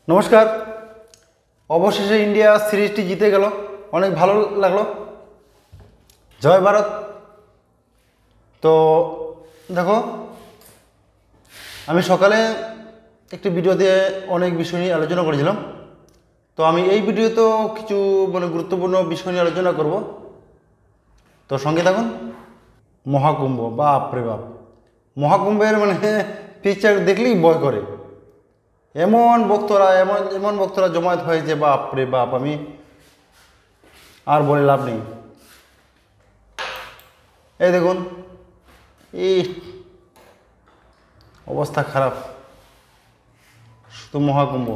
নমস্কার। অবশেষে ইন্ডিয়া সিরিজটি জিতে গেল, অনেক ভালো লাগলো। জয় ভারত। তো দেখো, আমি সকালে একটি ভিডিও দিয়ে অনেক বিষয় নিয়ে আলোচনা করেছিলাম। তো আমি এই ভিডিওতেও কিছু গুরুত্বপূর্ণ বিষয় নিয়ে আলোচনা করব। তো সঙ্গে থাকুন। মহাকুম্ভ, বাপরে বাপ, মহাকুম্ভের পিকচার দেখলেই ভয় করে। এমন বক্তরা জমায়েত হয়েছে, বাপরে বাপ, আমি আর বলে লাভ নেই। এই দেখুন, এই অবস্থা খারাপ। শুধু মহাকুম্ভ,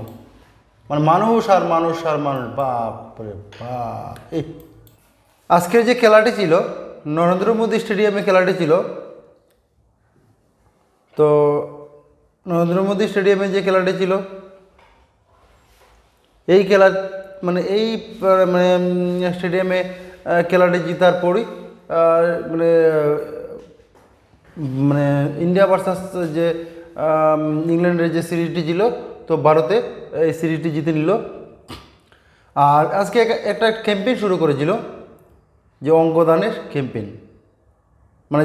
মানুষ আর মানুষ আর মানুষ, বাপরে বাপ। আজকের যে খেলাটি ছিল, নরেন্দ্র মোদী স্টেডিয়ামে খেলাটি ছিল। তো নরেন্দ্র মোদী স্টেডিয়ামে যে খেলাটি ছিল, এই খেলা এই স্টেডিয়ামে খেলাটি জিতার পরই ইন্ডিয়া ভার্সাস যে ইংল্যান্ডের যে সিরিজটি ছিল, তো ভারতে এই সিরিজটি জিতে নিল। আর আজকে একটা ক্যাম্পেইন শুরু করেছিল, যে অঙ্গদানের ক্যাম্পেইন।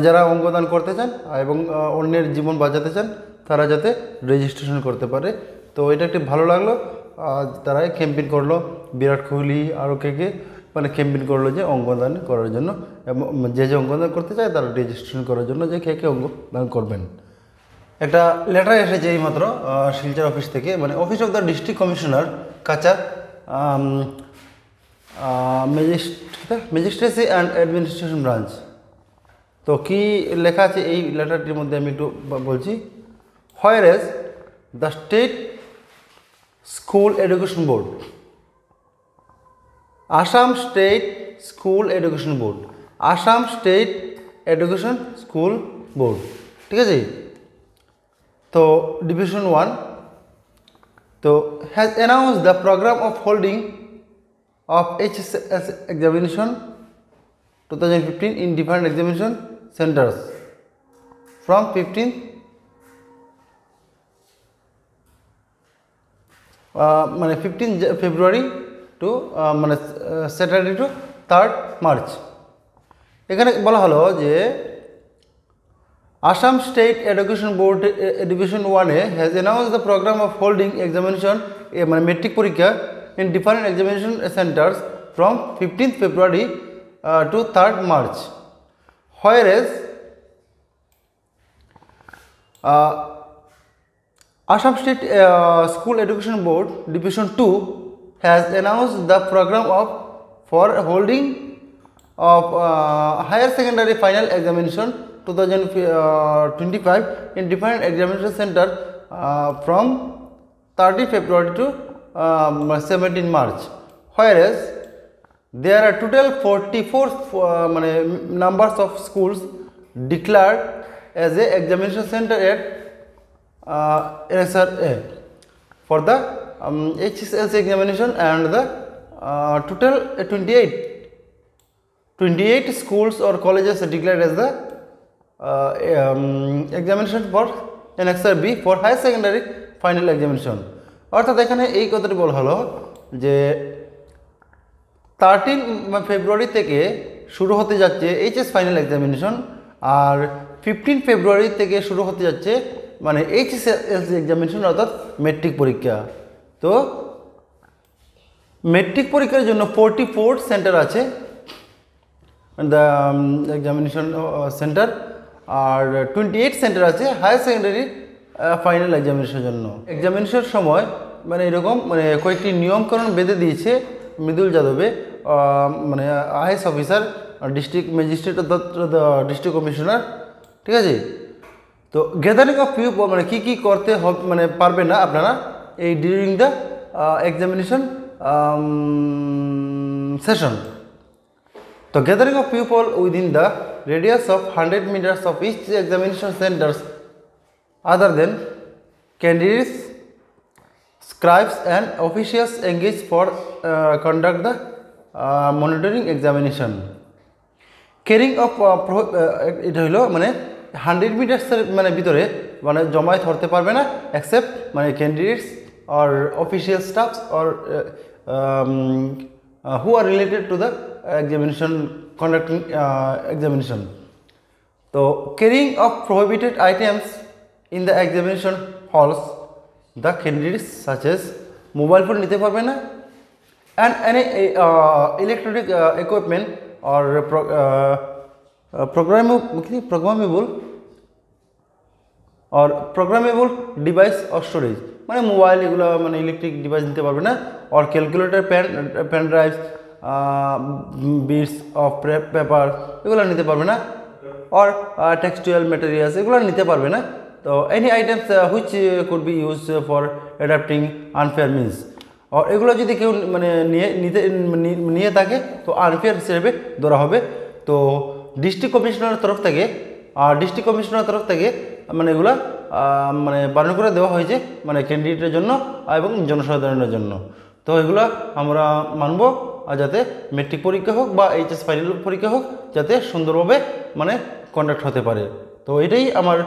যারা অঙ্গদান করতে চান এবং অন্যের জীবন বাঁচাতে চান, তারা যাতে রেজিস্ট্রেশন করতে পারে। তো এটা একটি ভালো লাগলো। তারা ক্যাম্পেইন করলো, বিরাট কোহলি আরও কে ক্যাম্পেইন করলো যে অঙ্গদান করার জন্য, এবং যে অঙ্গদান করতে চায় তারা রেজিস্ট্রেশন করার জন্য, যে কে অঙ্গদান করবেন। একটা লেটার এসেছে এইমাত্র শিলচর অফিস থেকে, office of the district commissioner কাচার ম্যাজিস্ট্রেসি অ্যান্ড অ্যাডমিনিস্ট্রেশন ব্রাঞ্চ। তো কি লেখা আছে এই লেটারটির মধ্যে আমি একটু বলছি। Whereas the state school education board, Assam state school education board, Assam state education school board, ঠিক আছে। তো ডিভিশন 1 তো has announce the program of holding of HSS examination 2015 in different examination centers from 15th February to Saturday to 3rd March। এখানে বলা হলো যে Assam state education board division 1 has announced the program of holding examination metric পরীক্ষা in different examination centers from 15th February to 3rd March, whereas Assam State School Education Board Division 2 has announced the program for holding of higher secondary final examination 2025 in different examination center from 30 February to 17 March, whereas there are total 44 numbers of schools declared as a examination center at NSRA for the HSS examination, and the total 28 schools or colleges are declared as the examination for NSRB for higher secondary final examination। অর্থাৎ এখানে এই কথাটি বলা হলো যে 13 ফেব্রুয়ারি থেকে শুরু হতে যাচ্ছে এইচএস ফাইনাল এক্সামিনেশন, আর 15 ফেব্রুয়ারি থেকে শুরু হতে যাচ্ছে এইচএসএস এক্সামিনেশন, অর্থাৎ মেট্রিক পরীক্ষা। তো মেট্রিক পরীক্ষার জন্য 44 সেন্টার আছে, দ্য এক্সামিনেশন সেন্টার, আর 28 সেন্টার আছে হায়ার সেকেন্ডারি ফাইনাল এক্সামিনেশনের জন্য। এক্সামিনেশনের সময় এরকম কয়েকটি নিয়মকরণ বেঁধে দিয়েছে মৃদুল যাদবে, আইএস অফিসার, ডিস্ট্রিক্ট ম্যাজিস্ট্রেট অর্থাৎ ডিস্ট্রিক্ট কমিশনার, ঠিক আছে। তো গ্যাদারিং অফ পিপল কী করতে হবে পারবে না আপনারা এই ডিউরিং দ্য এক্সামিনেশন সেশন। তো gathering of people within the radius of 100 meters of each examination centers other than candidates, scribes and officials engaged for conduct the monitoring examination. Carrying of এটা হলো 100 মিটার্সের ভিতরে জমায়েত হতে পারবে না, except candidates or official staffs or who are related to the examination, conducting examination. So carrying of prohibited items in the examination halls, the candidates such as mobile phone নিতে পারবে না, and any electronic equipment or programmable device or storage, মানে mobile এগুলো মানে electric device নিতে পারবে না, or calculator, pen drives, bits of paper এগুলো নিতে পারবে না, or textual materials এগুলো নিতে পারবে না। তো any items which could be used for adapting unfair means, আর এগুলো যদি কেউ মানে নিয়ে থাকে তো আনফেয়ার হিসেবে ধরা হবে। তো ডিস্ট্রিক্ট কমিশনারের তরফ থেকে মানে এগুলো মানে বারণ করে দেওয়া হয়েছে মানে ক্যান্ডিডেটের জন্য এবং জনসাধারণের জন্য। তো এগুলো আমরা মানব, আর যাতে মেট্রিক পরীক্ষা হোক বা এইচএস ফাইনাল পরীক্ষা হোক যাতে সুন্দরভাবে মানে কন্ডাক্ট হতে পারে। তো এটাই আমার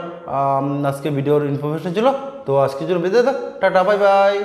আজকে ভিডিওর ইনফরমেশন ছিল। তো আজকের জন্য বিদায় দাও, টাটা, বাই বাই।